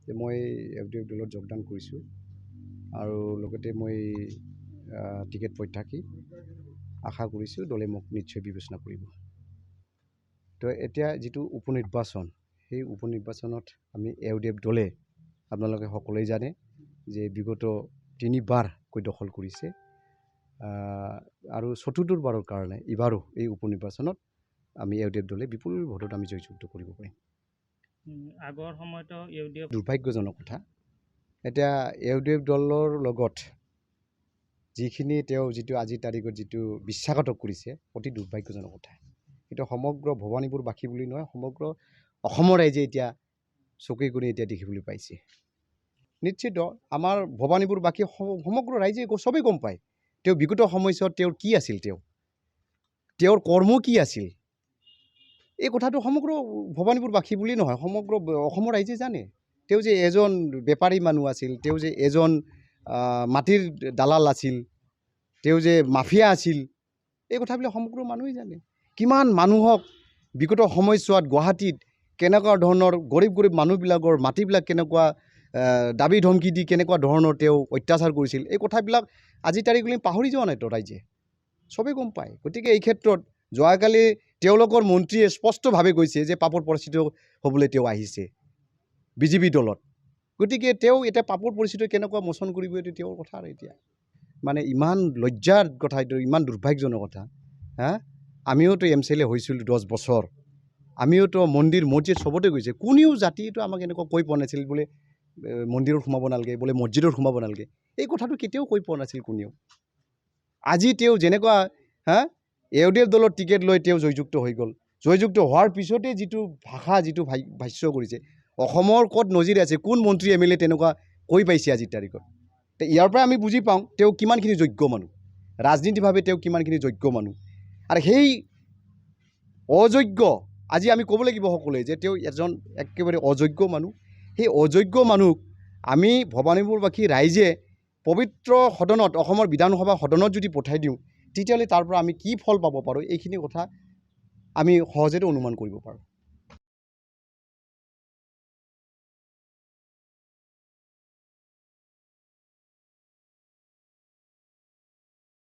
যে মই AIUDF দলত যোগদান কৰিছোঁ আৰু লগতে মই টিকেট প্ৰত্যাশী আশা কৰিছোঁ দলে মোক নিশ্চয় বিবেচনা কৰিব। তো এতিয়া যিটো উপনিৰ্বাচন সেই উপনিৰ্বাচনত আমি AIUDF দলে আপোনালোকে সকলোৱে জানে যে বিগত 3বাৰকৈ দখল কৰিছে আৰু চতুৰ্থবাৰৰ কাৰণে এবাৰো এই উপনিৰ্বাচনত আমি AIUDF দলে বিপুল ভোটত আমি জয়যুক্ত কৰিব পাৰিম। আগৰ সময়তো AIUDF দুৰ্ভাগ্যজনক কথা। এতিয়া AIUDF দলৰ লগত যিখিনি তেওঁ যিটো আজিৰ তাৰিখত যিটো বিশ্বাসঘাতক কৰিছে অতি দুৰ্ভাগ্যজনক কথা। কিন্তু সমগ্ৰ ভৱানীপুৰবাসী বুলি নহয় সমগ্ৰ অসমৰ ৰাইজে এতিয়া চকুৱে কোণে এতিয়া দেখিবলৈ পাইছে। নিশ্চিত আমাৰ ভৱানীপুৰবাসী সমগ্ৰ ৰাইজে চবেই গম পায় তেওঁ বিগত সময়ছোৱাত তেওঁৰ কি আছিল, তেওঁৰ কৰ্ম কি আছিল। এই কথাটো সমগ্ৰ ভৱানীপুৰবাসী বুলি নহয় সমগ্ৰ অসমৰ ৰাইজে জানে। তেওঁ যে এজন বেপাৰী মানুহ আছিল, তেওঁ যে এজন মাটিৰ দালাল আছিল, তেওঁ যে মাফিয়া আছিল, এই কথাবিলাক সমগ্ৰ মানুহে জানে। কিমান মানুহক বিগত সময়ছোৱাত গুৱাহাটীত কেনেকুৱা ধৰণৰ গৰীব মানুহবিলাকৰ মাটিবিলাক কেনেকুৱা দাবী ধমকি দি কেনেকুৱা ধৰণৰ তেওঁ অত্যাচাৰ কৰিছিল, এই কথাবিলাক আজিৰ তাৰিখলৈ পাহৰি যোৱা নাই তো ৰাইজে, চবেই গম পায়। গতিকে এই ক্ষেত্ৰত যোৱাকালি তেওঁলোকৰ মন্ত্ৰীয়ে স্পষ্টভাৱে কৈছে যে পাপৰ পৰিচিত হ'বলৈ তেওঁ আহিছে বিজেপি দলত। গতিকে তেওঁ এতিয়া পাপৰ পৰিচিত কেনেকুৱা মোচন কৰিব এইটো তেওঁৰ কথা। আৰু এতিয়া মানে ইমান লজ্জাৰ কথা, এইটো ইমান দুৰ্ভাগ্যজনক কথা। আমিওতো MCLA হৈছিলোঁ 10 বছৰ, আমিওতো মন্দিৰ মছজিদ চবতে গৈছে। কোনেও জাতিটো আমাক এনেকুৱা কৈ পোৱা নাছিল বোলে মন্দিৰত সোমাব নালাগে, বোলে মছজিদত সোমাব নালাগে, এই কথাটো কেতিয়াও কৈ পোৱা নাছিল কোনেও। আজি তেওঁ যেনেকুৱা AIUDF দলৰ টিকেট লৈ তেওঁ জয়যুক্ত হৈ গ'ল। জয়যুক্ত হোৱাৰ পিছতে যিটো ভাষা যিটো ভাষ্য কৰিছে, অসমৰ ক'ত নজিৰ আছে, কোন মন্ত্ৰী MLA তেনেকুৱা কৈ পাইছে আজিৰ তাৰিখত। ইয়াৰ পৰা আমি বুজি পাওঁ তেওঁ কিমানখিনি যোগ্য মানুহ, ৰাজনীতিভাৱে তেওঁ কিমানখিনি যোগ্য মানুহ। আৰু সেই অযোগ্য আজি আমি ক'ব লাগিব সকলোৱে যে তেওঁ এজন একেবাৰে অযোগ্য মানুহ। সেই অযোগ্য মানুহক আমি ভৱানীপুৰবাসী ৰাইজে পবিত্ৰ সদনত অসমৰ বিধানসভা সদনত যদি পঠাই দিওঁ তেতিয়াহ'লে তাৰ পৰা আমি কি ফল পাব পাৰোঁ এইখিনি কথা আমি সহজতে অনুমান কৰিব পাৰোঁ।